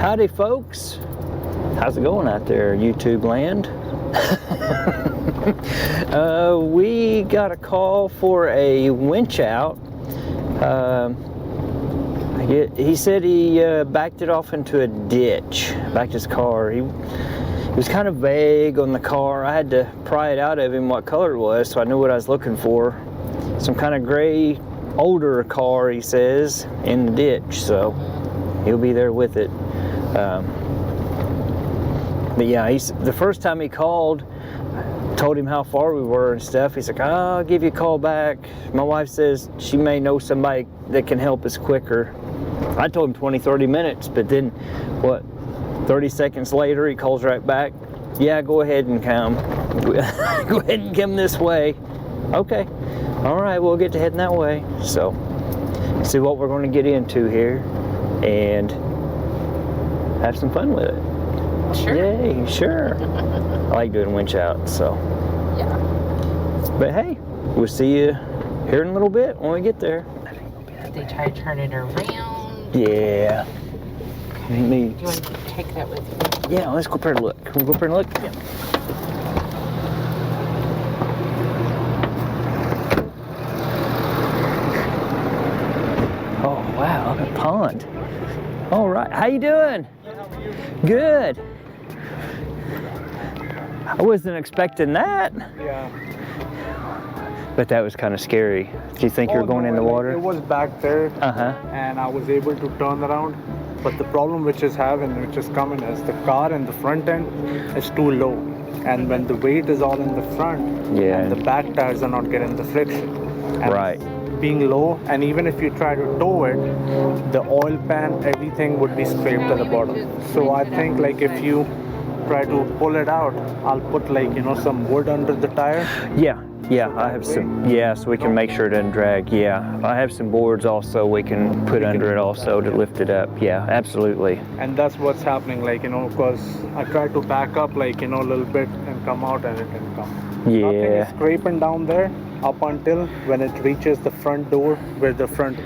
Howdy folks, how's it going out there, YouTube land? We got a call for a winch out. He said he backed it off into a ditch, backed his car. He was kind of vague on the car. I had to pry it out of him what color it was so I knew what I was looking for. Some kind of gray, older car, he says, in the ditch, so he'll be there with it. But yeah, the first time he called, told him how far we were and stuff. He's like, I'll give you a call back. My wife says she may know somebody that can help us quicker. I told him 20-30 minutes, but then what, 30 seconds later he calls right back. Yeah, go ahead and come. Go ahead and come this way. Okay, all right, we'll get to heading that way. So see what we're going to get into here and have some fun with it. Sure. Yay, sure. I like doing winch out, so. Yeah. But hey, we'll see you here in a little bit when we get there. They try to turn it around. Yeah. Okay. Do you want to take that with you? Yeah, let's go up there and look. Can we go up there and look? Yeah. Oh, wow, a pond. All right, how you doing? Good. I wasn't expecting that. Yeah. But that was kind of scary. Do you think you're going in the water? It was back there, and I was able to turn around. But the problem which is coming is the car in the front end is too low. And when the weight is all in the front, and the back tires are not getting the friction. And right. Being low, and even if you try to tow it, the oil pan, everything would be scraped at the bottom. So I think like if you try to pull it out, I'll put like, you know, some wood under the tire. Yeah, I have some, so we can make sure it doesn't drag. Yeah, I have some boards also we can put under it also to lift it up. Yeah, absolutely. And that's what's happening, like, you know, because I tried to back up like, you know, a little bit and come out and it didn't come. Yeah. Nothing is scraping down there up until when it reaches the front door where the front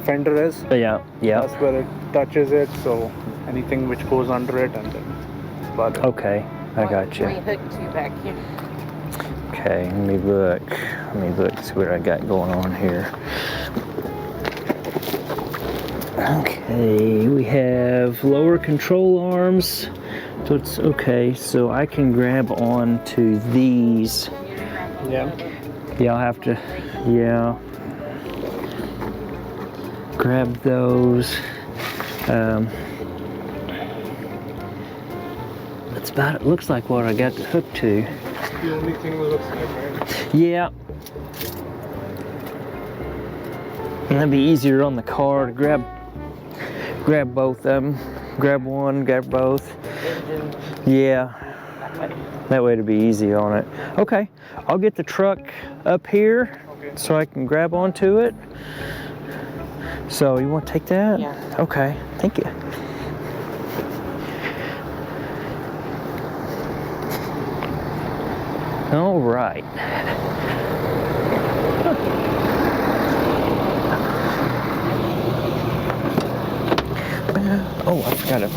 fender is. Yeah. That's where it touches it, so anything which goes under it and then. But okay, I got you. We hooked you back here. Okay, let me look, see what I got going on here. Okay, we have lower control arms. So it's okay, so I can grab on to these. Yeah, I'll have to, grab those. That's about it. Looks like what I got the hook to. the only thing that looks like, right? Yeah. And that'd be easier on the car to grab both of them. Grab one, grab both. Yeah. That way it'll be easy on it. Okay, I'll get the truck up here so I can grab onto it. So you want to take that? Yeah. Okay, thank you. All right. Oh, I forgot to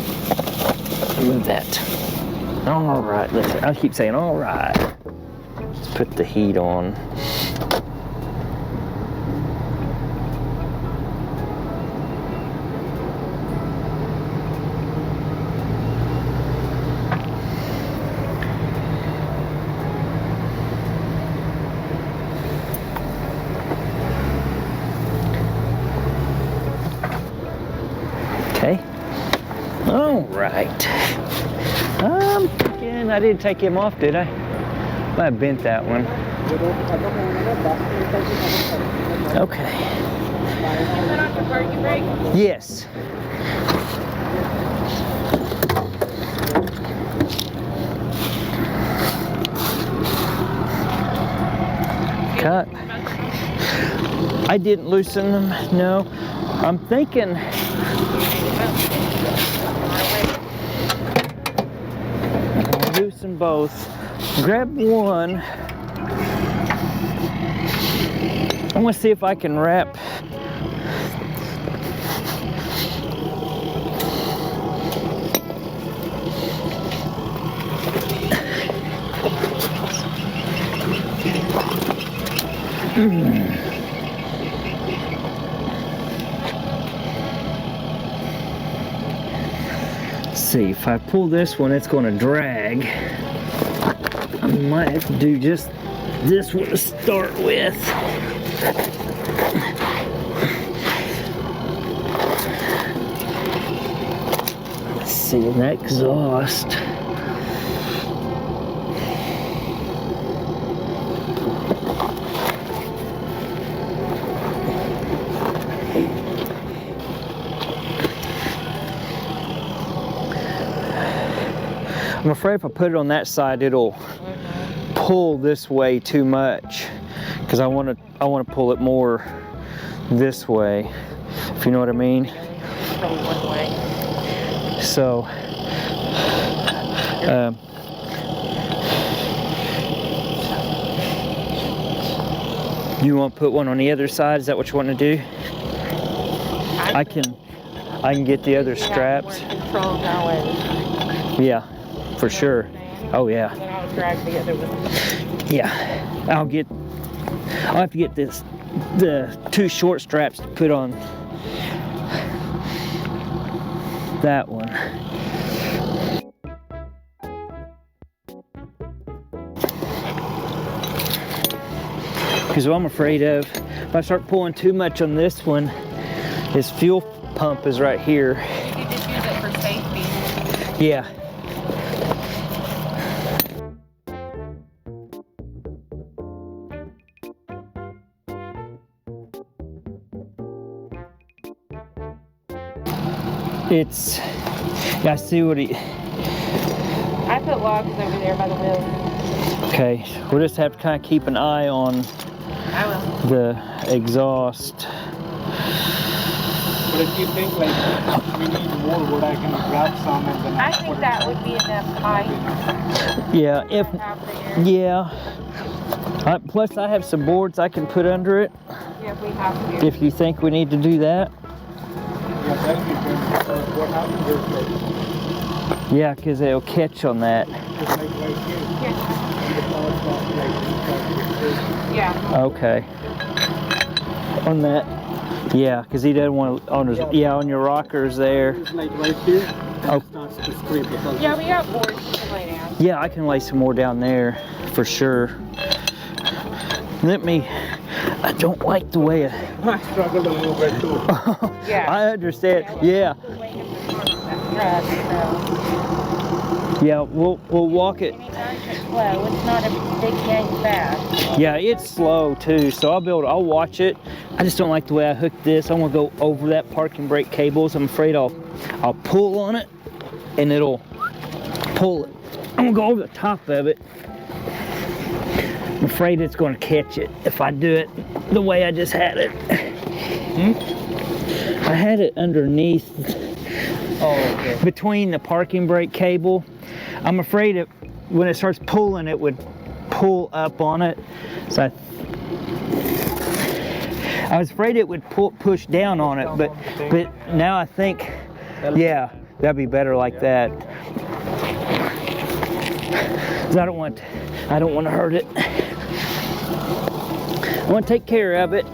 move that. All right, listen, I keep saying all right. Let's put the heat on. Okay. All right. I'm thinking I didn't take him off, did I? I bent that one. Okay. Put on the parking brake? Yes. Cut. I didn't loosen them, no. I'm thinking loosen both. Grab one. I want to see if I can wrap Let's see, if I pull this one, it's going to drag. I might have to do just this one to start with. Let's see, that exhaust. I'm afraid if I put it on that side, it'll pull this way too much, because I want to pull it more this way, if you know what I mean. One way. So, you want to put one on the other side? Is that what you want to do? I can get the other straps. Control going. Yeah, for sure. Oh yeah. And then I'll drag the other one. Yeah, I'll have to get the two short straps to put on that one. Because what I'm afraid of, if I start pulling too much on this one, his fuel pump is right here. You just use it for safety. Yeah. I see what he... I put logs over there by the wheel. Okay, we'll just have to kind of keep an eye on I will. the exhaust. But if you think like we need more wood, I can grab some and then I think that would be enough height. Yeah, Out there. yeah. Plus I have some boards I can put under it, Yeah, if we have to. if you think we need to do that. yeah, that'd be good. What happens is like Yeah, because it'll catch on that. just like right here, Yeah. the power stop like Yeah. Okay. On that. Yeah, because he doesn't want to, on his, yeah, on your rockers there. it's like right here and Oh. it starts to scrape because Yeah, we got boards you can lay down. Yeah, I can lay some more down there for sure. I don't like the way I struggle a little bit too. Yeah. I understand. Yeah. Yeah, we'll walk it. Slow. It's not a big gang fast. Yeah, it's slow too, so I'll watch it. I just don't like the way I hook this. I want to go over that parking brake cables. I'm afraid I'll pull on it and it'll pull it. I'm gonna go over the top of it. I'm afraid it's gonna catch it if I do it the way I just had it. I had it underneath, okay. between the parking brake cable. I'm afraid when it starts pulling, it would pull up on it. So I was afraid it would push down on it, but now I think, yeah, that'd be better like that. 'Cause I don't want to hurt it. I want to take care of it.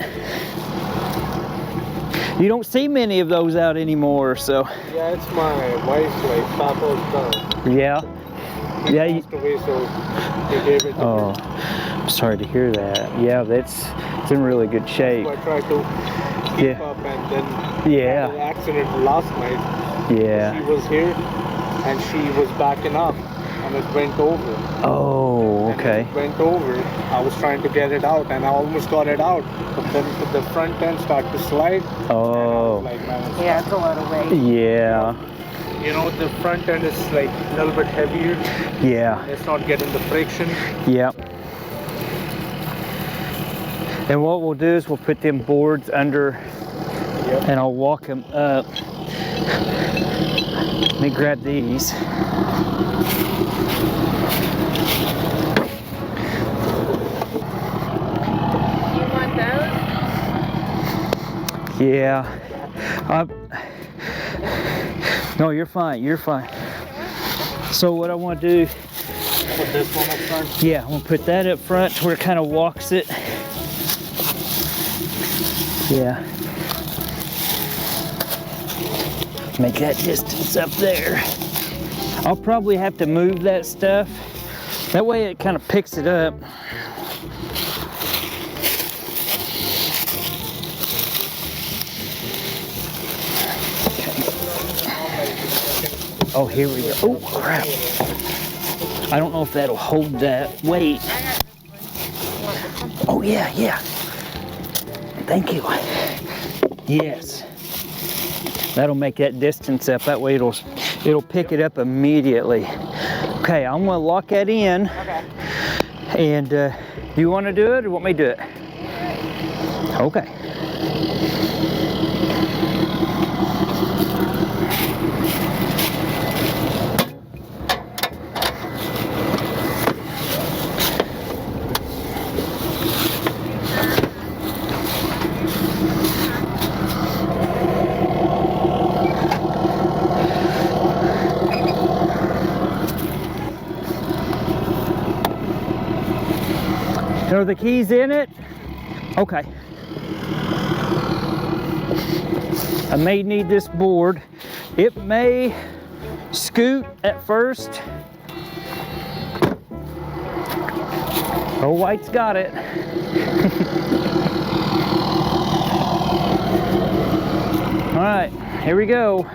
You don't see many of those out anymore, so. Yeah, it's my wife's like Papa's done. Yeah. Yeah. He passed away, so he gave it to Oh, her. I'm sorry to hear that. Yeah, it's in really good shape. So I tried to keep Yeah. up and then had an Yeah. accident last night. Yeah. She was here and she was backing up and it went over. Oh, And okay. it went over. I was trying to get it out and I almost got it out. But then the front end started to slide. Oh. And I was like, man, Yeah, it's a lot of weight. Yeah. you know, the front end is like a little bit heavier. Yeah. It's not getting the friction. Yep. And what we'll do is we'll put them boards under, Yep. and I'll walk them up. Let me grab these. You want those? Yeah. No, you're fine. You're fine. So what I want to do, Put this one up front. yeah, I'm gonna put that up front where it kind of walks it. Yeah. Make that distance up there. I'll probably have to move that stuff. That way it kind of picks it up. Oh, here we go. Oh, crap. I don't know if that'll hold that weight. Oh, yeah, yeah. Thank you. Yes. That'll make that distance up. That way it'll pick it up immediately. Okay, I'm gonna lock that in. Okay. And do you want to do it or want me to do it? Okay. Are the keys in it? Okay. I may need this board. It may scoot at first. Oh, White's got it. All right, here we go.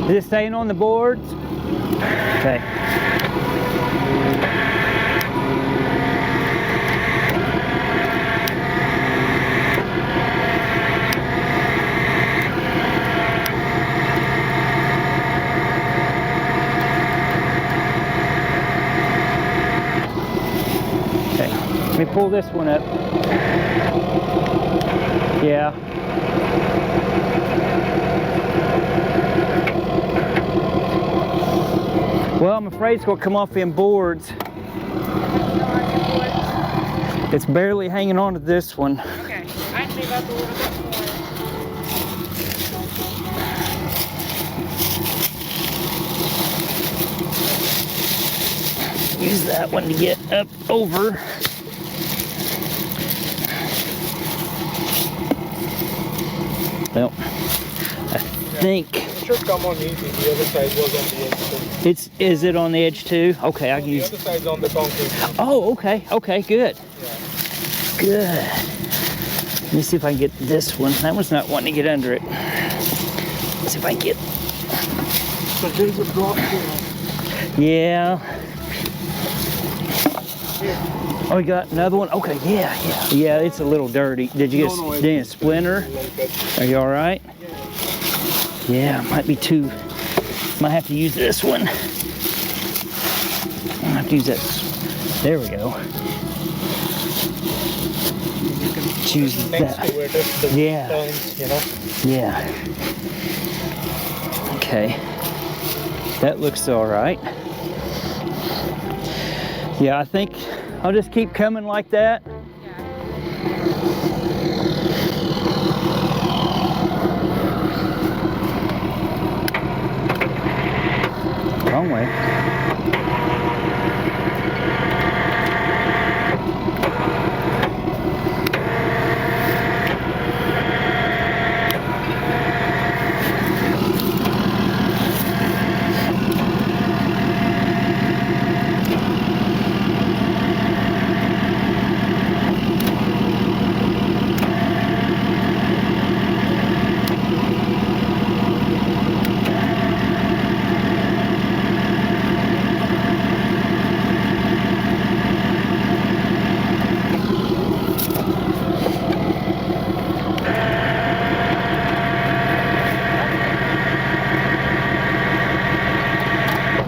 Is it staying on the boards? Okay. Okay, let me pull this one up. Yeah. Well, I'm afraid it's going to come off them boards. It's barely hanging on to this one. Okay, I can leave up a little bit more. Use that one to get up over. Well, I think It should come on easy. The other side was on the edge. is it on the edge too? Okay, I can The use. other side's on the concrete. Oh, okay, okay, good, Yeah. good. Let me see if I can get this one. That one's not wanting to get under it. Let's see if I can get. So there's a drop here. Yeah. Oh, you got another one? Okay, yeah, yeah. Yeah, it's a little dirty. Did you get No, did it splinter? Are you all right? Yeah, might be too. Might have to use this one. I have to use that. There we go. Choose Next that. to it is the Yeah. turns, you know. Yeah. Okay. That looks all right. Yeah, I think I'll just keep coming like that. Wrong way.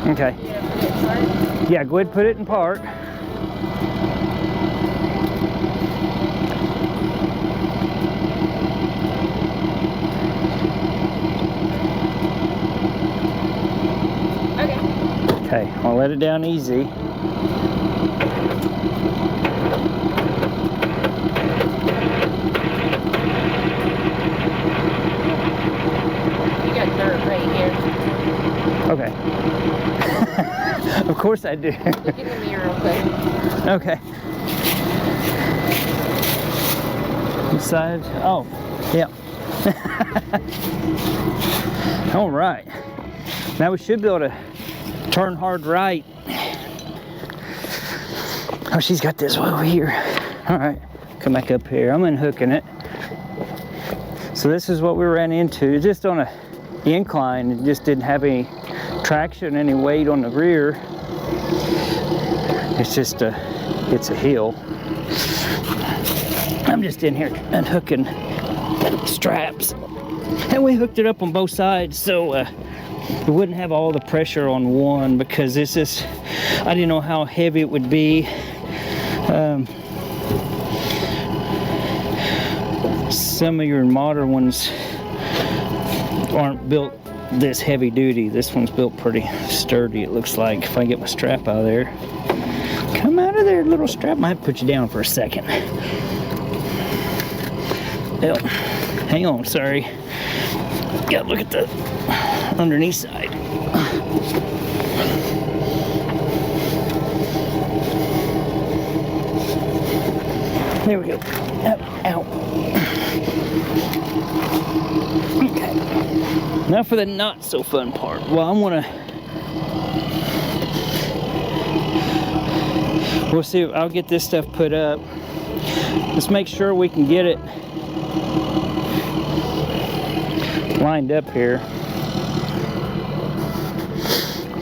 Okay. Yeah, go ahead and put it in park. let it down easy. You got dirt right here. Okay. Of course I do. Look in the mirror real quick. Okay. Inside. Oh, yeah. All right. Now we should be able to turn hard right. Oh, she's got this one over here. All right, come back up here. I'm unhooking it. So this is what we ran into, just on a incline. It just didn't have any traction, any weight on the rear. It's just it's a hill. I'm just in here unhooking straps. And we hooked it up on both sides so we wouldn't have all the pressure on one, because this is, I didn't know how heavy it would be. Some of your modern ones aren't built this heavy duty. This one's built pretty sturdy, it looks like. If I get my strap out of there. Come out of there, little strap. Might put you down for a second. Oh, hang on, sorry. Gotta look at the underneath side. There we go. Ow. Okay. Now for the not so fun part. Well, I'm gonna. We'll see. I'll get this stuff put up. Let's make sure we can get it lined up here.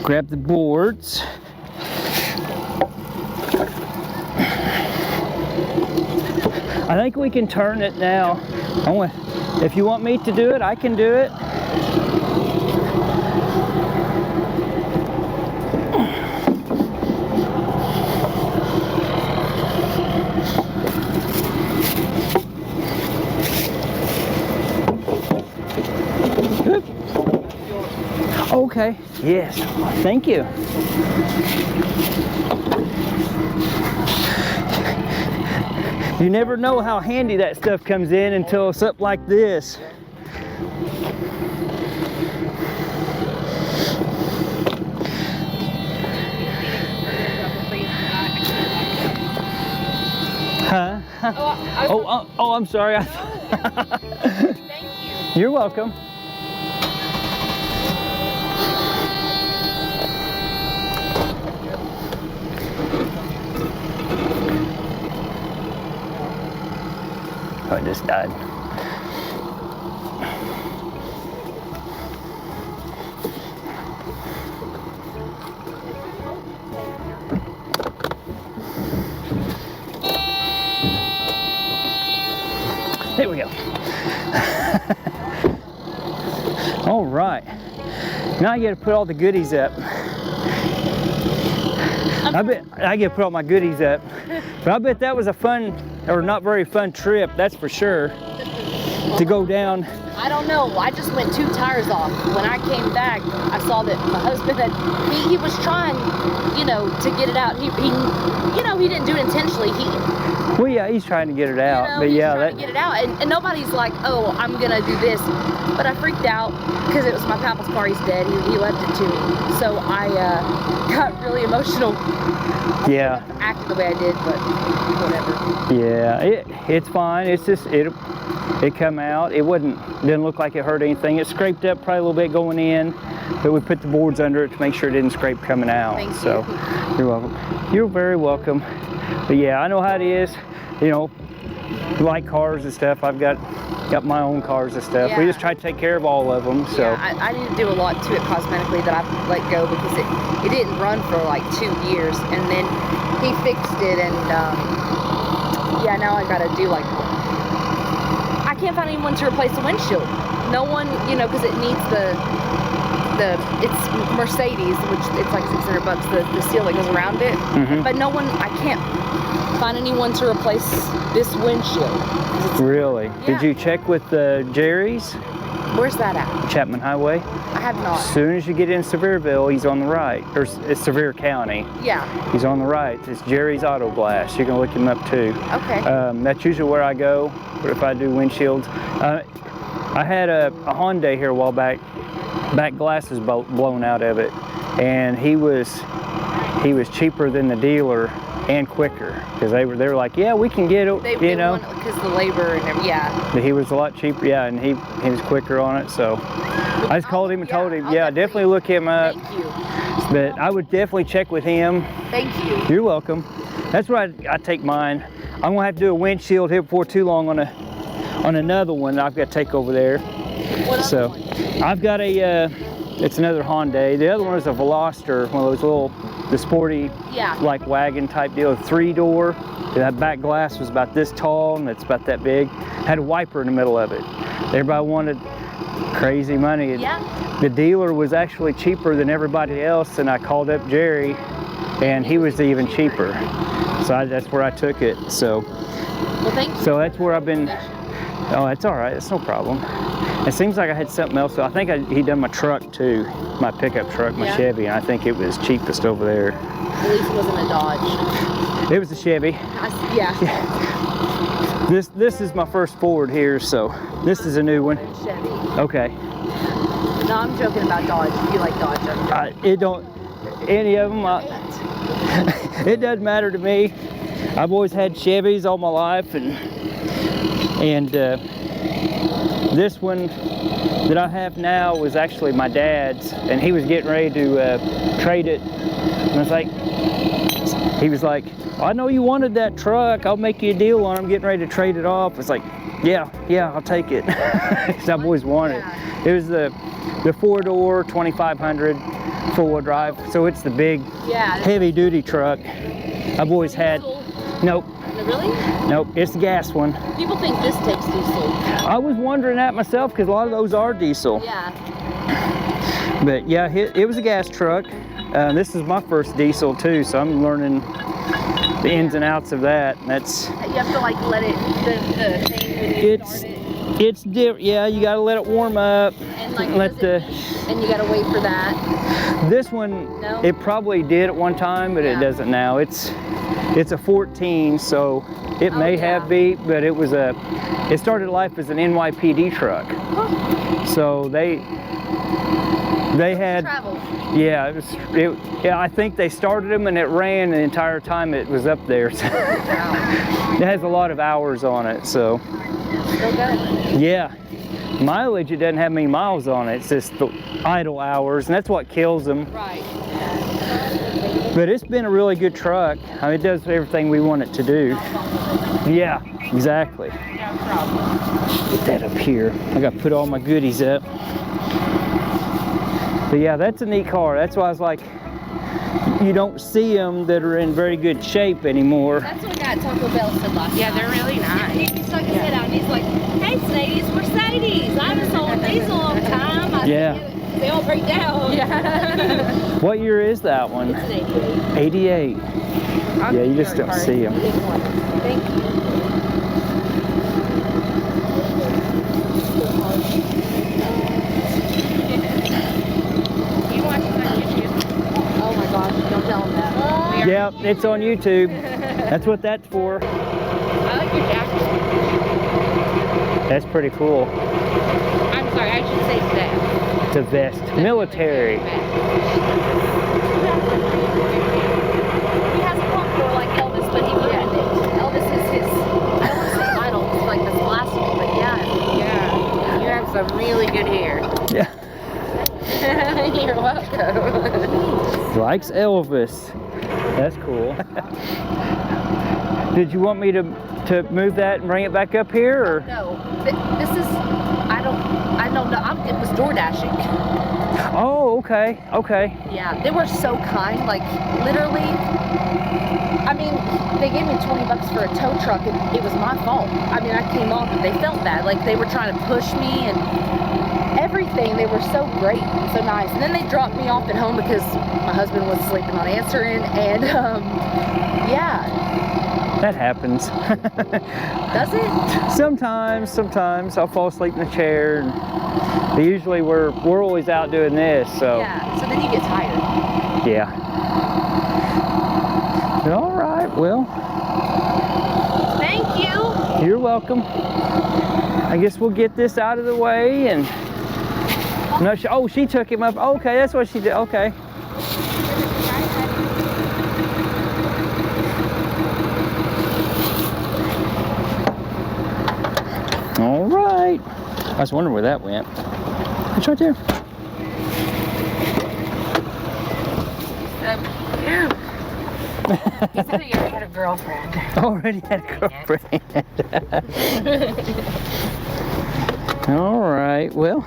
Grab the boards. I think we can turn it now. If you want me to do it, I can do it. Okay, yes, thank you. You never know how handy that stuff comes in until it's up like this. Huh? Oh, I'm sorry. Thank you. You're welcome. Oh, it just died. There we go. All right. Now I get to put all the goodies up. I get to put all my goodies up. But I bet that was a fun, or not very fun trip, that's for sure, to go down. I don't know. I just went 2 tires off. When I came back, I saw that my husband had, he was trying, to get it out. He didn't do it intentionally. Well, yeah, he's trying to get it out. But he's yeah, trying to get it out. And nobody's like, oh, I'm going to do this. But I freaked out because it was my papa's car. He's dead. He left it to me. So I got really emotional. Yeah. I acted the way I did, but whatever. Yeah, it's fine. It's just, it come out. It didn't look like it hurt anything. It scraped up probably a little bit going in, but we put the boards under it to make sure it didn't scrape coming out. Thank you. So you're welcome. You're very welcome. But yeah, I know how it is. Like cars and stuff. I've got my own cars and stuff. Yeah. We just try to take care of all of them. So yeah, I need to do a lot to it cosmetically that I've let go because it didn't run for like 2 years, and then he fixed it, and yeah, now I gotta do like, I can't find anyone to replace the windshield. No one, because it needs it's Mercedes, which it's like $600, the seal that goes around it. Mm-hmm. But no one, I can't find anyone to replace this windshield. Really? Yeah. Did you check with Jerry's? Where's that at? Chapman Highway. I have not. As soon as you get in Sevierville, he's on the right. Or it's Sevier County. Yeah. He's on the right. It's Jerry's Auto Blast. You can look him up too. Okay. That's usually where I go if I do windshields. I had a Hyundai here a while back. Back glass was blown out of it, and he was cheaper than the dealer and quicker because they were like, yeah, we can get it, They because the labor and everything. Yeah. But he was a lot cheaper, yeah, and he was quicker on it. So I just called him and told him, yeah, definitely look him up. Thank you. But I would definitely check with him. Thank you. You're welcome. That's where I take mine. I'm gonna have to do a windshield here before too long on another one I've got to take over there. So I've got it's another Hyundai. The other one is a Veloster, one of those the sporty, like wagon type deal, 3-door. That back glass was about this tall and it's about that big. Had a wiper in the middle of it. Everybody wanted crazy money. Yeah. The dealer was actually cheaper than everybody else, and I called up Jerry, and he was even cheaper. So that's where I took it. So, well, thank you. So that's where I've been. Oh, it's all right. It's no problem. It seems like I had something else. So I think he done my truck too, my pickup truck, my Chevy, and I think it was cheapest over there. At least it wasn't a Dodge. It was a Chevy. Yeah. This is my first Ford here, so this is a new one. Chevy. Okay. No, I'm joking about Dodge. If you like Dodge, it don't. Any of them. It doesn't matter to me. I've always had Chevys all my life, and this one that I have now was actually my dad's, and he was getting ready to trade it. And I was like, he was like, I know you wanted that truck. I'll make you a deal on it. I'm getting ready to trade it off. It's like, yeah, I'll take it. Because I've always wanted it. It was the 4-door 2500 4-wheel drive. So it's the big, heavy duty truck. I've always had. Nope. Really? Nope, it's the gas one. People think this takes diesel. I was wondering that myself because a lot of those are diesel. Yeah. But yeah, it was a gas truck. This is my first diesel too, so I'm learning the ins and outs of that. And that's. You have to like let it the thing start it. It's different. Yeah, you gotta let it warm up. And like and you gotta wait for that. This one, it probably did at one time, but it doesn't now. It's a 14, so it may have beat, but it started life as an NYPD truck. So they had, yeah, I think they started them and it ran the entire time it was up there. So it has a lot of hours on it, so. Yeah, mileage, it doesn't have many miles on it. It's just the idle hours, and that's what kills them. Right. But it's been a really good truck. I mean, it does everything we want it to do. Yeah, exactly. Get that up here. I got to put all my goodies up. But yeah, that's a neat car. That's why I was like, you don't see them that are in very good shape anymore. That's what guy at Taco Bell said last night. Yeah, they're really nice. He stuck his head out and he's like, hey, Sadie's Mercedes. I haven't sold these a long time. I said, they all break down. Yeah. What year is that one? It's an 88. 88. Yeah, you just don't see them. Thank you. You watch it on YouTube? Oh my gosh, don't tell him that. Yeah, it's on YouTube. That's what that's for. I like your jacket. That's pretty cool. I'm sorry, I should say vest. It's a vest. Military. He has a punk door like Elvis, but he ruined it. Elvis is his, I don't want to say idol, it's like this blasphemy, but Yeah, you have some really good hair. Yeah. You're welcome. Likes Elvis. That's cool. Did you want me to move that and bring it back up here, or? No, this is, I don't know, it was door dashing. Oh, okay, okay. Yeah, they were so kind, like literally, I mean, they gave me $20 for a tow truck and it was my fault. I mean, I came off and they felt bad, like they were trying to push me and everything. They were so great and so nice. And then they dropped me off at home because my husband was sleeping on answering, and yeah, That happens. Does it? Sometimes I'll fall asleep in the chair. But usually we're always out doing this, so. Yeah, so then you get tired. Yeah. All right, well. Thank you. You're welcome. I guess we'll get this out of the way and. No, oh, she took him up. Okay, that's what she did. Okay. All right. I was wondering where that went. It's right there. He said he already had a girlfriend. Already had a girlfriend. All right. Well,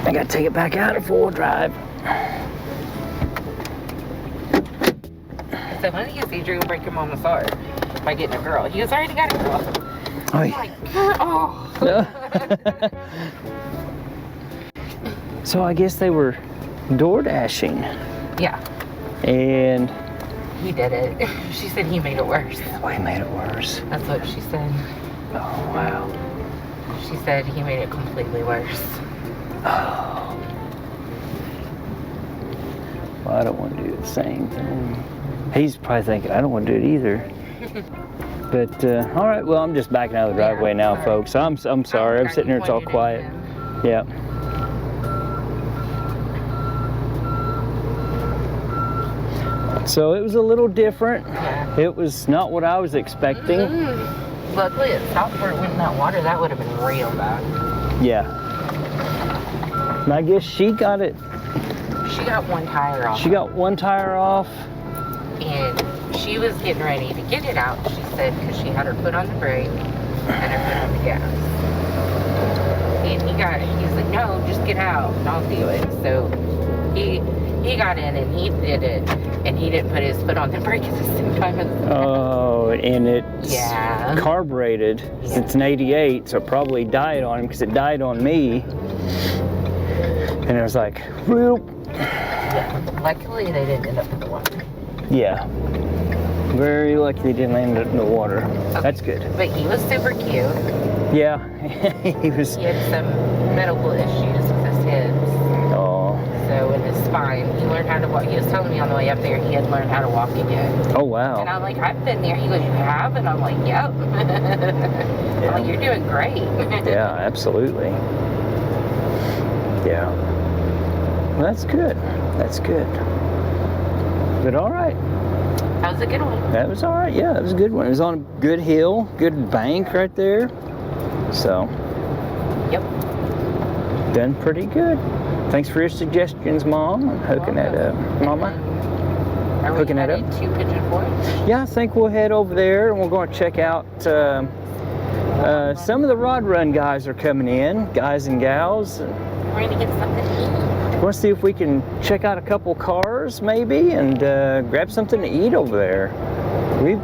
I gotta take it back out of 4-drive. So when do you see Drew break your mama's heart by getting a girl? He goes, I already got a girl. Oh, I'm yeah. like, oh. So I guess they were door dashing, Yeah, and he did it. She said he made it worse. oh, he made it worse. That's what she said. Oh wow. She said he made it completely worse. Oh. Well, I don't want to do the same thing. He's probably thinking I don't want to do it either. But all right, well, I'm just backing out of the driveway now, sorry. folks. I'm sorry. I'm sitting here. It's all quiet. Yeah. So it was a little different. Yeah. It was not what I was expecting. Mm-hmm. Luckily it stopped where it went in that water. That would have been real bad. Yeah. And I guess she got it. She got one tire off. She got one tire off. And she was getting ready to get it out, she said, because she had her foot on the brake and her foot on the gas. And he's like, no, just get out and I'll do it. So he got in and he did it, and he didn't put his foot on the brake at the same time as the Oh, and it's Yeah. carbureted. Yeah. It's an 88, so it probably died on him because it died on me. And it was like, whoop. Yeah. Luckily they didn't end up in the water. Yeah. Very lucky they didn't land it in the water. Okay. That's good. But he was super cute. Yeah, he was. He had some medical issues with his hips. Oh. So in his spine, he learned how to walk. He was telling me on the way up there he had learned how to walk again. Oh wow. And I'm like, I've been there. He goes, you have? And I'm like, yep. I'm like, you're doing great. Yeah, absolutely. Yeah. Well, that's good. That's good. But all right. That was a good one. That was all right. Yeah, that was a good one. It was on a good hill, good bank right there. So. Yep. Done pretty good. Thanks for your suggestions, Mom. I'm hooking that up. Mama? Are we Hooking that headed up? to Pigeon Forge? Yeah, I think we'll head over there and we're going to check out some of the Rod Run guys are coming in, guys and gals. We're going to get something to eat. We're going to see if we can check out a couple cars maybe and grab something to eat over there. We're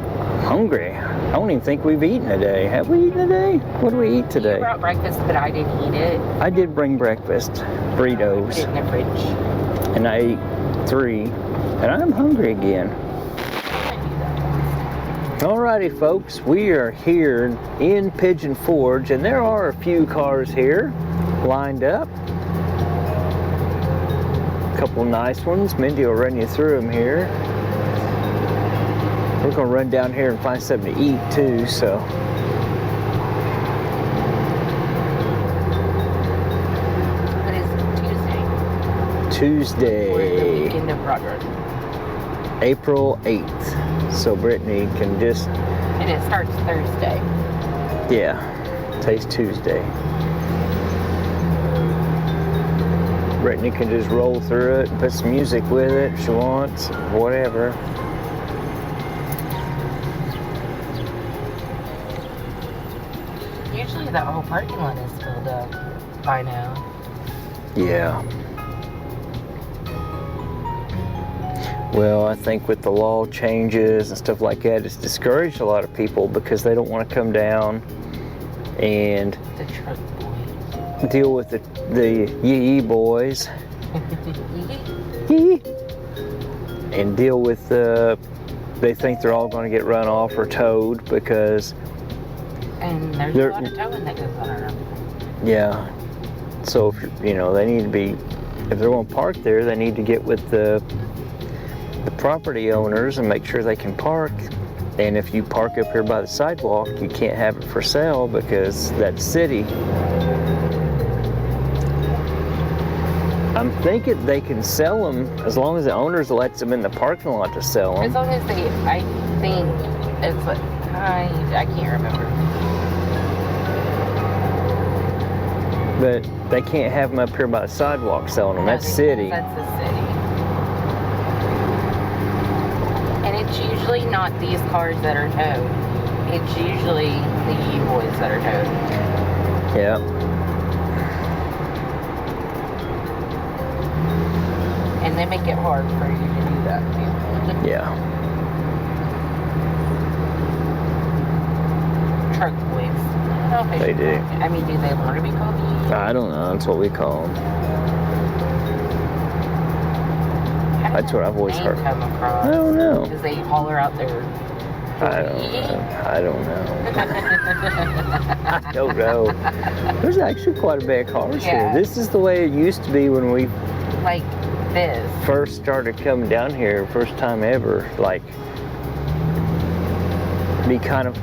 hungry. I don't even think we've eaten today. Have we eaten today? What do we eat today? You brought breakfast, but I didn't eat it. I did bring breakfast, Put burritos, it in the fridge. and I ate 3, and I'm hungry again. Alrighty folks, we are here in Pigeon Forge, and there are a few cars here lined up. A couple nice ones. Mindy will run you through them here. We're gonna run down here and find something to eat too, so. What is it? Tuesday? Tuesday. Or the weekend of Rod Run. April 8th. So Brittany can just, And it starts Thursday. yeah, today's Tuesday. Brittany can just roll through it, put some music with it if she wants, whatever. Usually that whole parking lot is filled up by now. Yeah. Well, I think with the law changes and stuff like that, it's discouraged a lot of people because they don't want to come down and The truck boy. deal with the yee boys. Yee. And deal with they think they're all going to get run off or towed because And there's a lot of towing that goes on around. yeah. So if you know, they need to be, if they're going to park there, they need to get with the property owners and make sure they can park. And if you park up here by the sidewalk, you can't have it for sale because that's city. I'm thinking they can sell them as long as the owners lets them in the parking lot to sell them. As long as they, I think it's like, I can't remember. But they can't have them up here by the sidewalk selling them. That's city. That's the city. And it's usually not these cars that are towed. It's usually the U-Boys that are towed. Yeah. And they make it hard for you to do that too. Yeah. Truck boys. I don't know if They do. I mean, do they want to be called? I don't know. That's what we call them. That's what I've always heard. Come across? I don't know. Because they holler out their. I don't know. I don't know. There's actually quite a bit of cars Yeah. here. This is the way it used to be when we Like this. first started coming down here, first time ever. Like, be kind of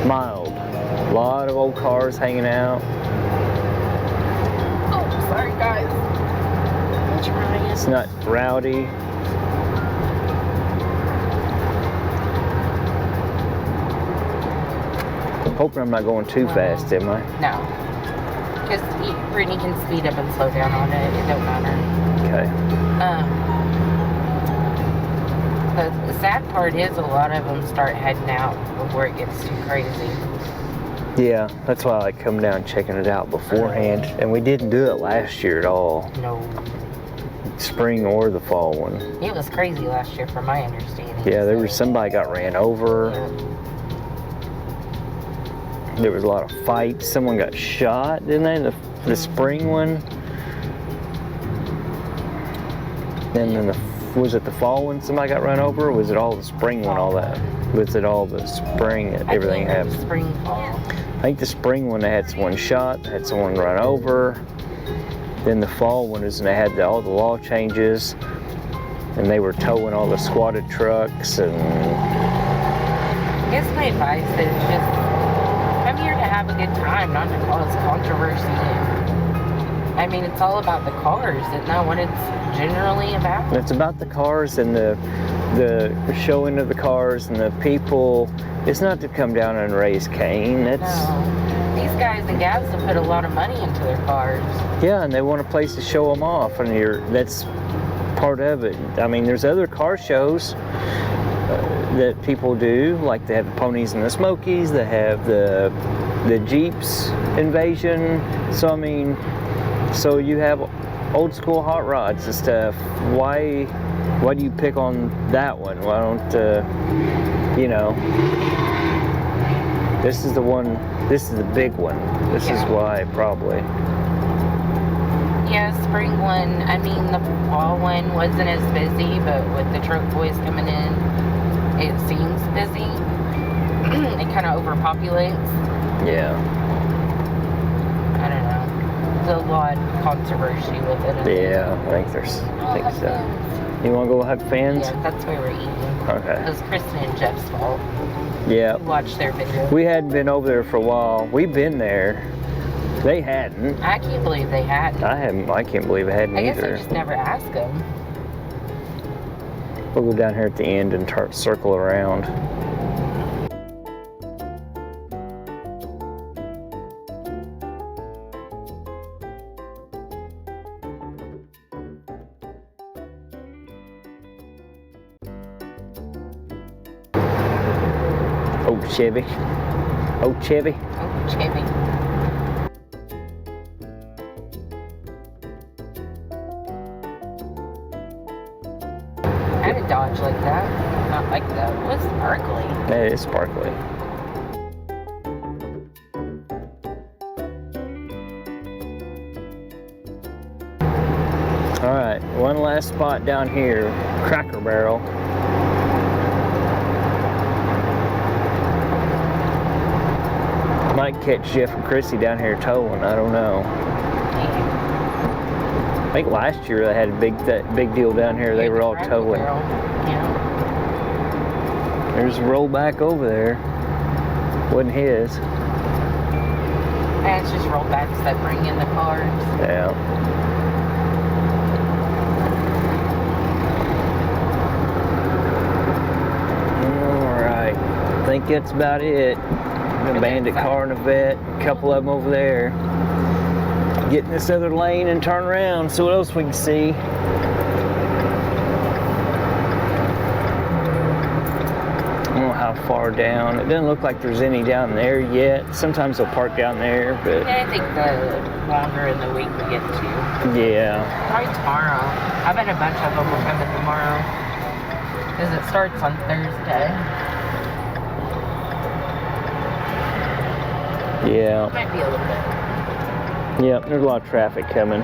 mild. A lot of old cars hanging out. Oh, sorry guys. I'm trying. It's not rowdy. I'm hoping I'm not going too fast, am I? No. Because Brittany can speed up and slow down on it. It don't matter. Okay. The sad part is a lot of them start heading out before it gets too crazy. Yeah, that's why I like coming down and checking it out beforehand. And we didn't do it last year at all. No. Spring or the fall one. It was crazy last year from my understanding. Yeah, there was somebody got ran over. Yeah. There was a lot of fights. Someone got shot, didn't they? The spring one. And then was it the fall one somebody got run over? Or was it all the spring one, all that? Was it all the spring that everything I think it was happened? spring, fall. I think the spring one, they had someone shot, they had someone run over. Then the fall one is, and they had all the law changes, and they were towing all the squatted trucks, and I guess my advice is just come here to have a good time, not to cause controversy. I mean, it's all about the cars, isn't that what it's generally about? it's about the cars and the showing of the cars and the people. It's not to come down and raise Cain. It's No. These guys and gals have put a lot of money into their cars. yeah, and they want a place to show them off, and that's part of it. I mean, there's other car shows that people do, like they have the ponies and the Smokies, they have the Jeeps invasion. So I mean, so you have old school hot rods and stuff. Why do you pick on that one? Why don't you know? This is the one. This is the big one. This is why probably. Yeah, spring one, I mean, the fall one wasn't as busy, but with the truck boys coming in, it seems busy. It kind of overpopulates. Yeah. I don't know. There's a lot of controversy with it. Yeah, I think so. You want to go hug fans? Yeah, that's why we're eating. Okay. It was Kristen and Jeff's fault. Yeah. We watched their video. We hadn't been over there for a while. We've been there. They hadn't. I can't believe they hadn't. I haven't. I can't believe I hadn't I guess either. I just never asked them. We'll go down here at the end and circle around. Oh, Chevy. Oh, Chevy. Oh, Chevy. I had a Dodge like that. Not like that. It was sparkly. It is sparkly. All right, one last spot down here, Cracker Barrel. might catch Jeff and Chrissy down here towing. I don't know. I think last year they had a big deal down here. They were all towing. Yeah. There's a rollback over there. Wasn't his. And it's just rollbacks that bring in the cars. Yeah. Alright. I think that's about it. A bandit car and a vet. A couple of them over there. Get in this other lane and turn around. See what else we can see. I don't know how far down. It doesn't look like there's any down there yet. Sometimes they'll park down there, but Yeah, I think the longer in the week we get to. yeah. Probably tomorrow. I bet a bunch of them will come in tomorrow. Because it starts on Thursday. Yeah. Might be a little bit. Yep, there's a lot of traffic coming.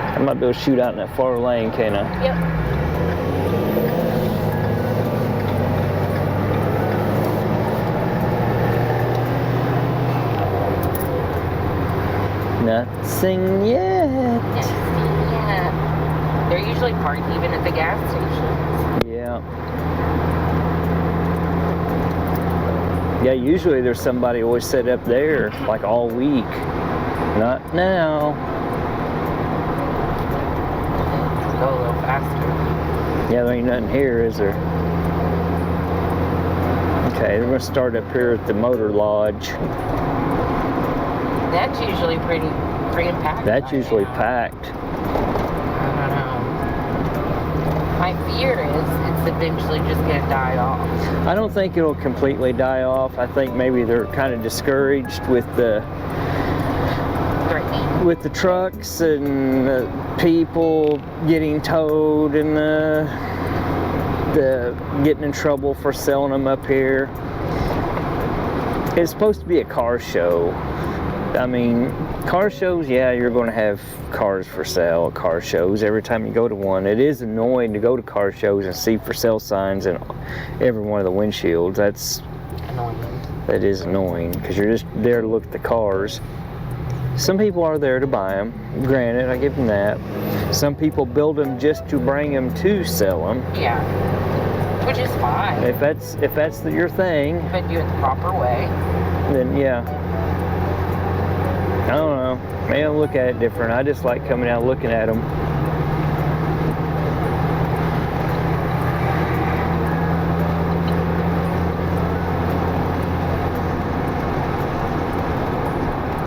I might be able to shoot out in that far lane, can't I? Yep. Nothing yet. Yeah. They're usually parked even at the gas stations. Yeah. Yeah, usually there's somebody always set up there, like all week. Not now. Go a little faster. Yeah, there ain't nothing here, is there? Okay, we're gonna start up here at the motor lodge. That's usually pretty packed. That's by usually now. packed. I don't know. My fear is it's eventually just gonna die off. I don't think it'll completely die off. I think maybe they're kind of discouraged with the trucks and the people getting towed and the getting in trouble for selling them up here. It's supposed to be a car show. I mean, car shows, yeah, you're going to have cars for sale at car shows every time you go to one. It is annoying to go to car shows and see for sale signs in every one of the windshields. That is annoying because you're just there to look at the cars. Some people are there to buy them. Granted, I give them that. Some people build them just to bring them to sell them. Yeah, which is fine. If that's your thing, But do it the proper way. then yeah. I don't know. Maybe I'll look at it different. I just like coming out looking at them.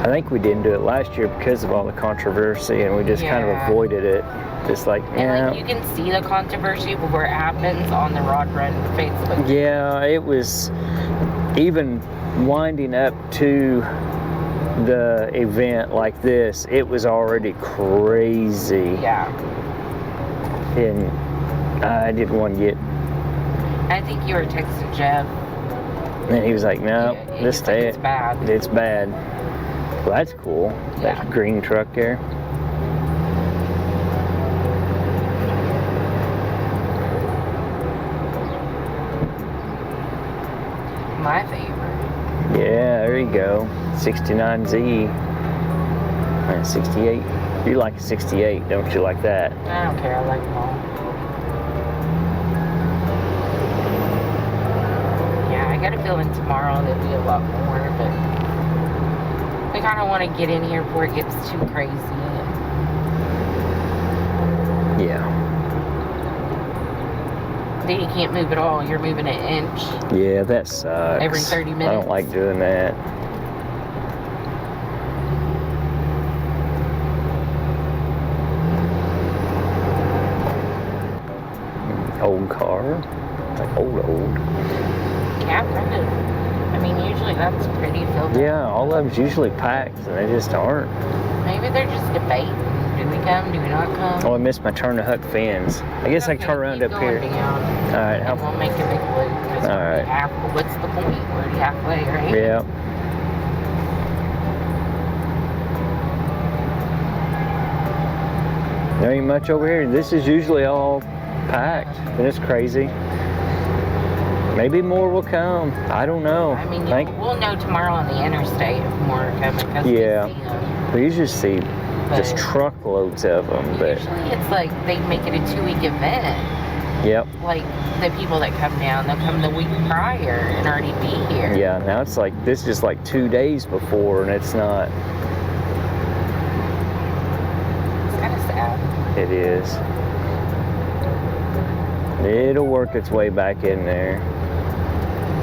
I think we didn't do it last year because of all the controversy, and we just kind of avoided it. Just like, And like you can see the controversy before it happens on the Rod Run Facebook. Yeah, it was even winding up to the event like this, it was already crazy. Yeah. And I didn't want to get. I think you were texting Jeff. And he was like, no, Yeah, this he's like, it's bad. It's bad. Well, that's cool. Yeah. That green truck there. My favorite. Yeah, there you go. 69Z. 68. You like a 68, don't you? Like that? I don't care. I like them all. Yeah, I got a feeling tomorrow there'll be a lot more, but I kind of want to get in here before it gets too crazy. Yeah. Then you can't move at all. You're moving an inch. Yeah, that sucks. Every 30 I minutes. don't like doing that. Old car. It's like old. Yeah, kind of. I mean, usually that's pretty filled up. Yeah, all of them's usually packed, and they just aren't. Maybe they're just debating. Do we come? Do we not come? Oh, I missed my turn to Huck Fins. I guess I can turn around keep up going here. down, All right. and we'll make a big loop. 'Cause All we're right. What's the point? We're already halfway, right? Yeah. There ain't much over here. This is usually all packed, and it's crazy. Maybe more will come. I don't know. I mean, we'll know tomorrow on the interstate if more are coming. Cause yeah. we see them. We usually see just truckloads of them. But usually it's like they make it a 2-week event. Yep. Like the people that come down, they'll come the week prior and already be here. Yeah, now it's like, this is just like 2 days before, and it's not. It's kind of sad. It is. It'll work its way back in there.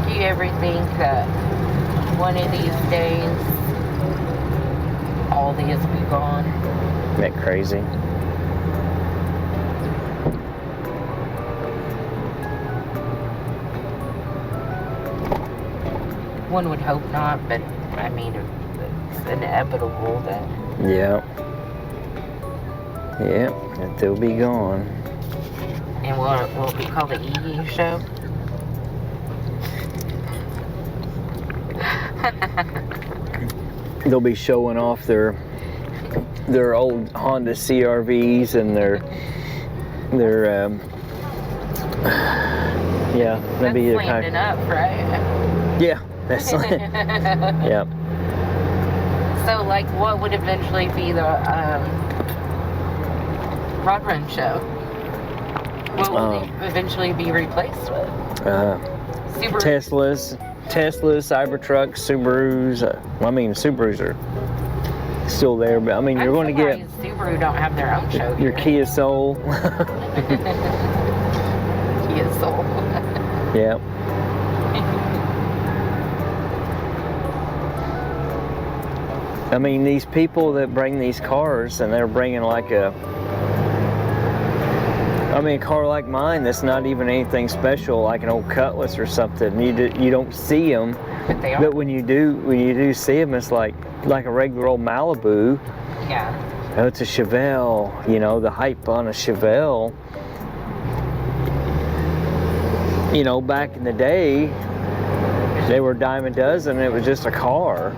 Do you ever think that one of these days all these will be gone? Isn't that crazy? One would hope not, but I mean, it's inevitable that. Yeah. Yeah, that they'll be gone. And will it be called the EE show? They'll be showing off their old Honda CRVs and their yeah, maybe that's landing up, right? Yeah, that's yeah. So, like, what would eventually be the Rod Run show? What will they eventually be replaced with? Subaru. Teslas, Cybertrucks, Subarus. Well, I mean, Subarus are still there, but I mean, you're going to get. Subaru don't have their own show. Your Kia Soul. Kia Soul. Yeah. I mean, these people that bring these cars, and they're bringing like a car like mine that's not even anything special, like an old Cutlass or something. You don't see them, but when you do see them, it's like a regular old Malibu. Yeah. Oh, it's a Chevelle. You know, the hype on a Chevelle. You know, back in the day, they were a dime a dozen. And it was just a car.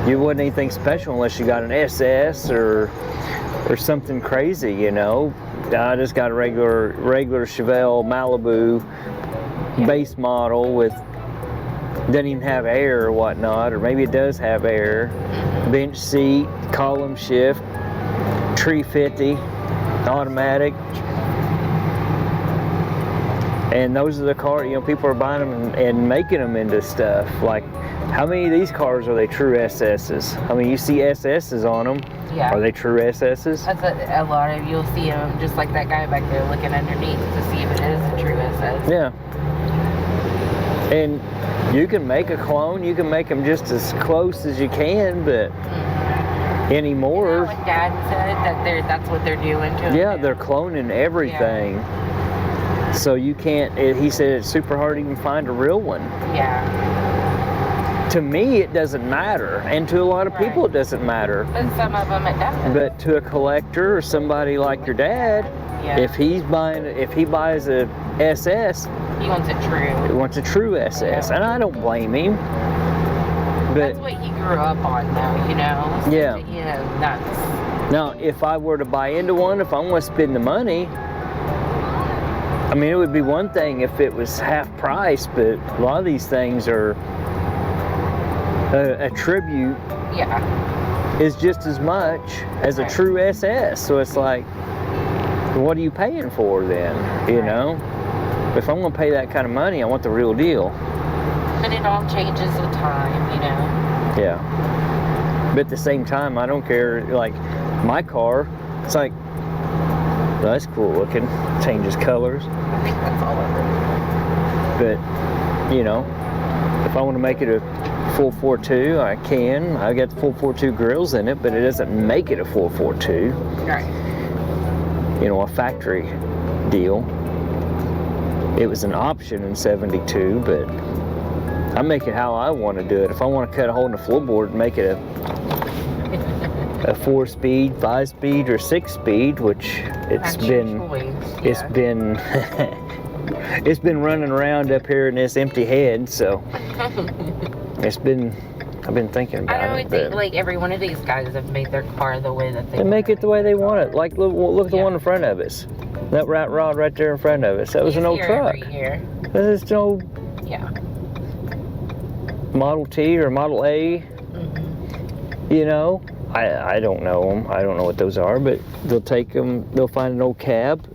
You wasn't anything special unless you got an SS or something crazy. You know. I just got a regular Chevelle Malibu base model with, doesn't even have air or whatnot, or maybe it does have air. Bench seat, column shift, 350, automatic. And those are the cars, you know, people are buying them and making them into stuff. Like, how many of these cars are they true SS's? I mean, you see SS's on them. Yeah. Are they true SS's? That's a lot of, you'll see them just like that guy back there looking underneath to see if it is a true SS. Yeah. And you can make a clone, you can make them just as close as you can, but anymore. You know what Dad said that that's what they're doing to them. Yeah, they're cloning everything. Yeah. So you can't, he said it's super hard to even find a real one. Yeah. To me, it doesn't matter, and to a lot of people, it doesn't matter. But some of them, it does. But to a collector or somebody like your dad, if he buys a SS, he wants it true. He wants a true SS, and I don't blame him. But that's what he grew up on, though, you know. So yeah. You know, that's. Now, if I were to buy into one, if I want to spend the money, I mean, it would be one thing if it was half price, but a lot of these things are. A tribute is just as much as a true SS, so it's like, what are you paying for then? You know, if I'm going to pay that kind of money, I want the real deal. But it all changes with time, you know. Yeah, but at the same time, I don't care. Like my car, it's like, well, that's cool looking. Changes colors. I think that's all of But it. you know, if I want to make it a 442, I can. I got the 442 grills in it, but it doesn't make it a 442. Right. You know, a factory deal. It was an option in '72, but I make it how I want to do it. If I want to cut a hole in the floorboard and make it a 4-speed, 5-speed, or 6-speed, which it's been it's been running around up here in this empty head, so. I've been thinking about it. I don't think like every one of these guys have made their car the way that they make it the way they want it. Like look at the one in front of us. That rat rod right there in front of us. That was an old truck. This is no Yeah. Model T or Model A. Mm-hmm. You know, I don't know them. I don't know what those are, but they'll take them. They'll find an old cab,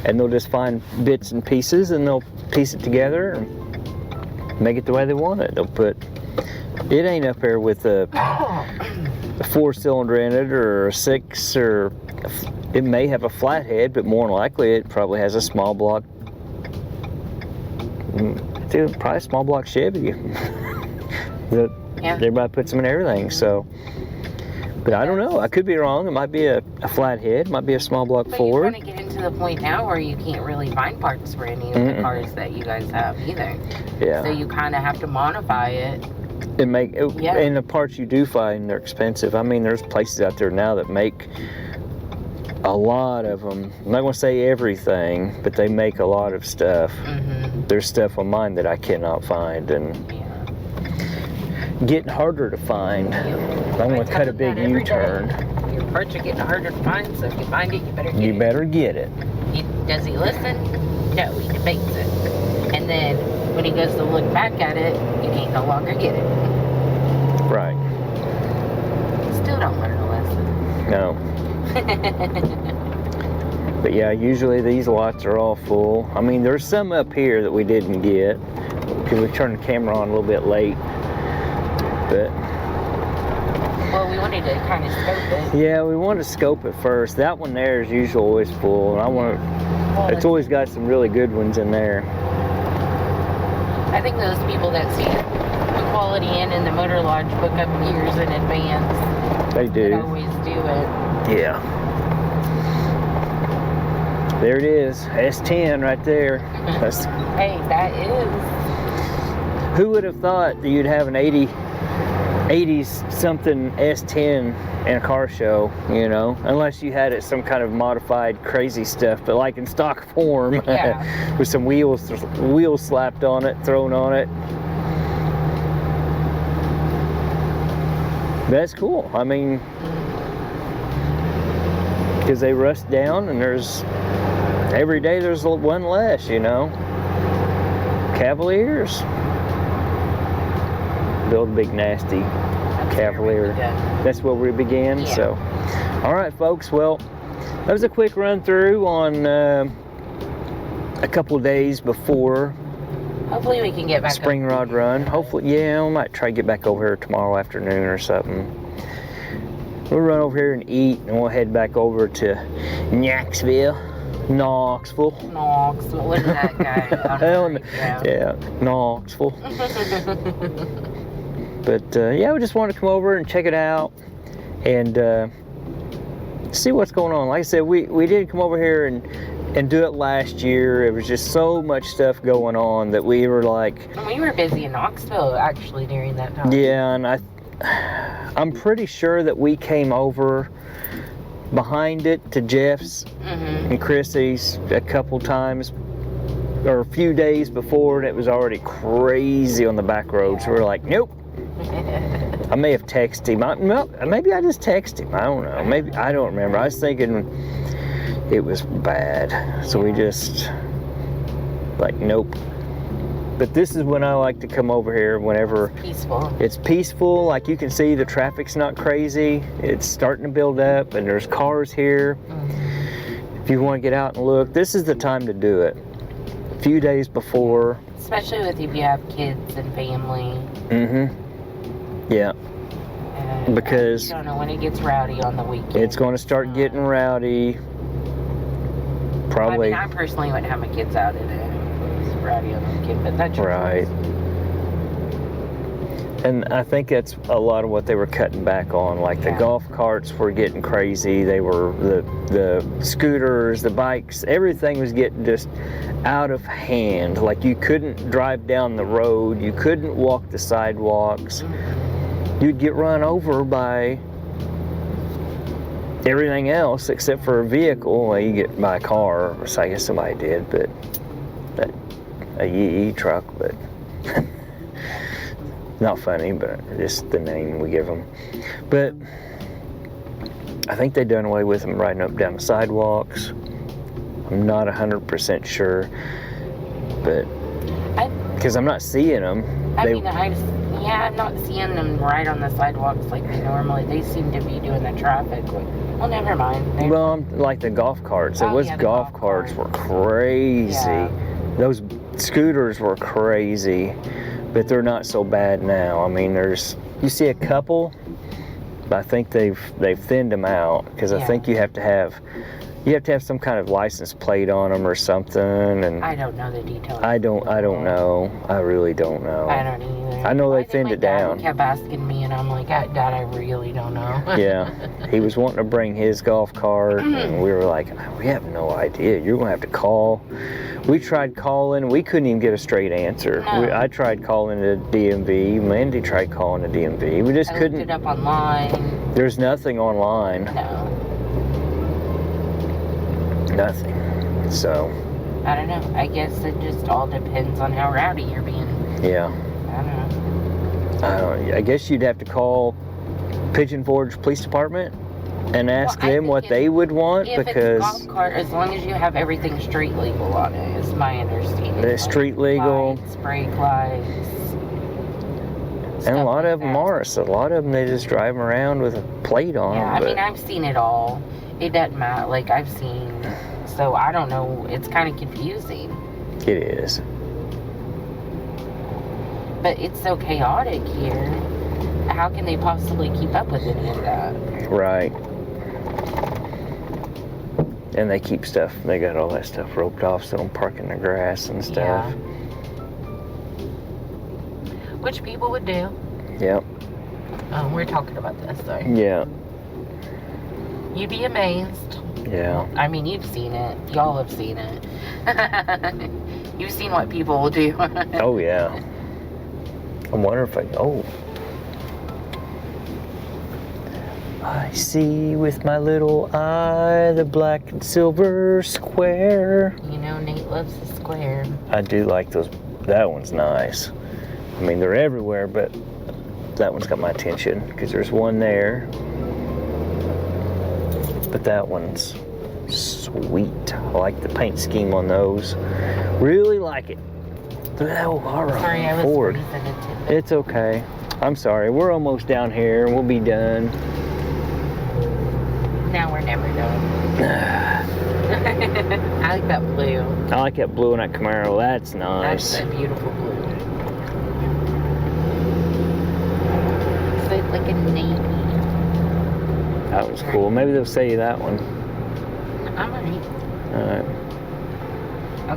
and they'll just find bits and pieces, and they'll piece it together and make it the way they want it. They'll put. It ain't up there with a 4-cylinder in it or a 6, or it may have a flathead, but more than likely it probably has a small block. Dude, probably a small block Chevy. Everybody puts them in everything, so. But I don't know. I could be wrong. It might be a flathead. It might be a small block Ford. You're going to get into the point now where you can't really find parts for any of the cars that you guys have either. Yeah. So you kind of have to modify it. And the parts you do find, they're expensive. I mean, there's places out there now that make a lot of them. I'm not going to say everything, but they make a lot of stuff. Mm-hmm. There's stuff on mine that I cannot find, and getting harder to find. I'm going to cut a big U-turn. Your parts are getting harder to find, so if you find it, you better get it. You better get it. Does he listen? No, he debates it. And then when he goes to look back at it, you can't no longer get it. Right. Still don't learn a lesson. No. But yeah, usually these lots are all full. I mean, there's some up here that we didn't get because we turned the camera on a little bit late. But well, we wanted to kind of scope it. Yeah, we wanted to scope it first. That one there is usually always full, and it's always got some really good ones in there. I think those people that see the Quality Inn and the Motor Lodge book up years in advance. They do. They always do it. Yeah. There it is, S10 right there. Hey, that is. Who would have thought that you'd have an 80s something S10 in a car show, you know? Unless you had it some kind of modified crazy stuff, but like in stock form, with some wheels slapped on it, thrown on it. That's cool. I mean, because they rust down, and every day there's one less, you know? Cavaliers. Build a big nasty Cavalier. That's where we began. Yeah. So, all right, folks. Well, that was a quick run through on a couple of days before. Hopefully we can get back. Spring rod run. Hopefully, yeah. We might try to get back over here tomorrow afternoon or something. We'll run over here and eat, and we'll head back over to Knoxville. What is that guy? Yeah, Knoxville. But yeah, we just wanted to come over and check it out and see what's going on. Like I said, we did come over here and do it last year. It was just so much stuff going on that we were like... And we were busy in Knoxville, actually, during that time. Yeah, and I'm pretty sure that we came over behind it to Jeff's and Chrissy's a couple times, or a few days before, and it was already crazy on the back road. So we're like, nope. I may have texted him. Maybe I just texted him. I don't know. Maybe I don't remember. I was thinking it was bad, so we just like, nope. But this is when I like to come over here whenever it's peaceful. Like you can see the traffic's not crazy. It's starting to build up and there's cars here. If you want to get out and look, this is the time to do it. A few days before. Especially if you have kids and family. Yeah. Because you don't know when it gets rowdy on the weekend. It's going to start getting rowdy. Probably. I mean, I personally wouldn't have my kids out in it. Rowdy on the weekend, but that's right. And I think that's a lot of what they were cutting back on. Like the golf carts were getting crazy. They were the scooters, the bikes, everything was getting just out of hand. Like you couldn't drive down the road, you couldn't walk the sidewalks. You'd get run over by everything else except for a vehicle. Well, you get by a car, or so I guess somebody did, but a Yee truck, but not funny, but just the name we give them. But I think they done away with them riding up down the sidewalks. I'm not 100% sure, but Because I'm not seeing them. I'm not seeing them right on the sidewalks like they normally. They seem to be doing the traffic. Well, never mind. Well, like the golf carts. Oh, Those yeah, the golf golf carts were carts. crazy. Yeah. Those scooters were crazy, but they're not so bad now. I mean, you see a couple, but I think they've thinned them out because I Yeah. think you have to have some kind of license plate on them or something. And I don't know the details. I don't know. I really don't know. I don't either. I know they I think thinned my it dad down. kept asking me, and I'm like, Dad, I really don't know. Yeah, he was wanting to bring his golf cart, and we were like, we have no idea. You're gonna have to call. We tried calling. We couldn't even get a straight answer. No. I tried calling the DMV. Mandy tried calling the DMV. We just I couldn't. looked it up online. There's nothing online. No. Nothing. So. I don't know. I guess it just all depends on how rowdy you're being. Yeah. I don't know. I guess you'd have to call Pigeon Forge Police Department and ask Well, I them think what they would want If because. it's a golf cart, as long as you have everything street legal on it, is my understanding. They're street legal. Lights, brake lights. And a stuff lot like of them that. are. So a lot of them, they just drive 'em around with a plate on Yeah, them. I but mean, I've seen it all. It doesn't matter. Like, I've seen. So, I don't know. It's kind of confusing. it is. But it's so chaotic here. How can they possibly keep up with any of that? Right. And they keep stuff, they got all that stuff roped off so they don't park in the grass and stuff. Yeah. Which people would do. Yep. We're talking about this, though. Yeah. You'd be amazed. Yeah. I mean, you've seen it. Y'all have seen it. You've seen what people will do. Oh, yeah. I wonder if I see with my little eye the black and silver square. You know, Nate loves the square. I do like those. That one's nice. I mean, they're everywhere, but that one's got my attention because there's one there. But that one's sweet. I like the paint scheme on those. Really like it. Look at that old Sorry, I was Ford. freezing a tidbit. It's okay. I'm sorry. We're almost down here. We'll be done. Now we're never done. I like that blue. I like that blue in that Camaro. That's nice. That's a beautiful blue. So it's like a navy. That was cool. Maybe they'll sell you that one. I'm alright. All right.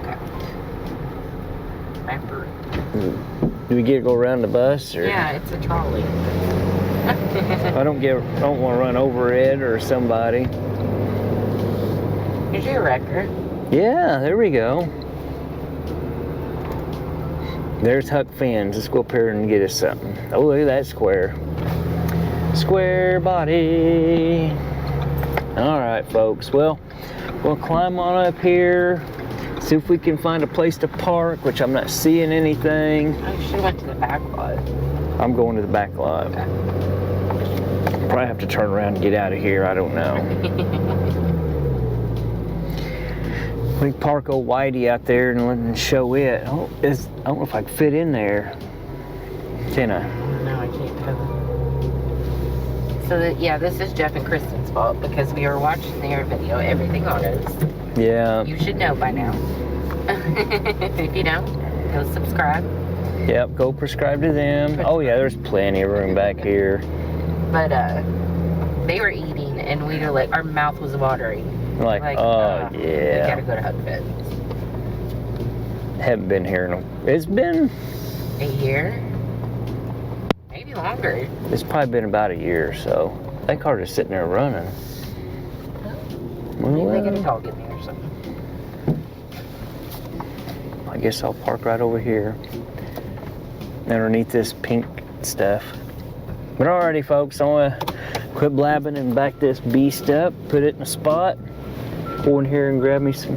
Okay. Remember. Do we get to go around the bus, or? Yeah, it's a trolley. I don't want to run over it or somebody. Here's your record. Yeah, there we go. There's Huck Finn's. Let's go up here and get us something. Oh, look at that square. Square body. All right, folks. Well, we'll climb on up here. See if we can find a place to park, which I'm not seeing anything. I should have went to the back lot. I'm going to the back lot. Okay. Probably have to turn around and get out of here. I don't know. We can park old Whitey out there and let him show it. Oh, I don't know if I can fit in there. Can I? No, I can't tell. So this is Jeff and Kristen's fault because we were watching their video, everything on us. Yeah. You should know by now. If you don't, go subscribe. Yep, go prescribe to them. Oh yeah, there's plenty of room back here. But they were eating and we were like, our mouth was watering. Like, oh We yeah. gotta go to Huck Finn's. Haven't been here it's been, A year? Maybe longer. it's probably been about a year or so. That car is sitting there running. Maybe they got a Well, dog in there or something. I guess I'll park right over here underneath this pink stuff. But alrighty, folks, I want to quit blabbing and back this beast up, put it in a spot, go in here and grab me some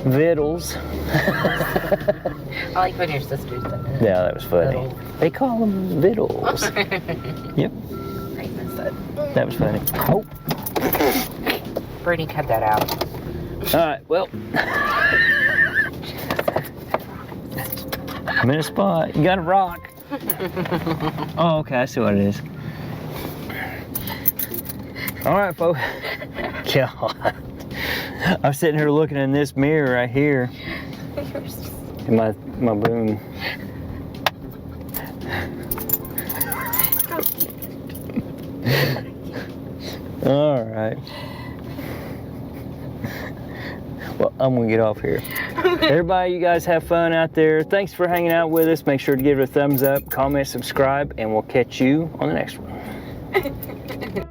vittles. I like when your sister said it. Yeah, that was funny. Vittles. They call them vittles. Yep, I missed it. that was funny. Oh, Bernie, cut that out. alright, well. I'm in a spot. You got a rock. Oh, okay. I see what it is. All right, folks. God. I'm sitting here looking in this mirror right here. In my boom. All right. Well, I'm gonna get off here. Everybody, you guys have fun out there. Thanks for hanging out with us. Make sure to give it a thumbs up, comment, subscribe, and we'll catch you on the next one.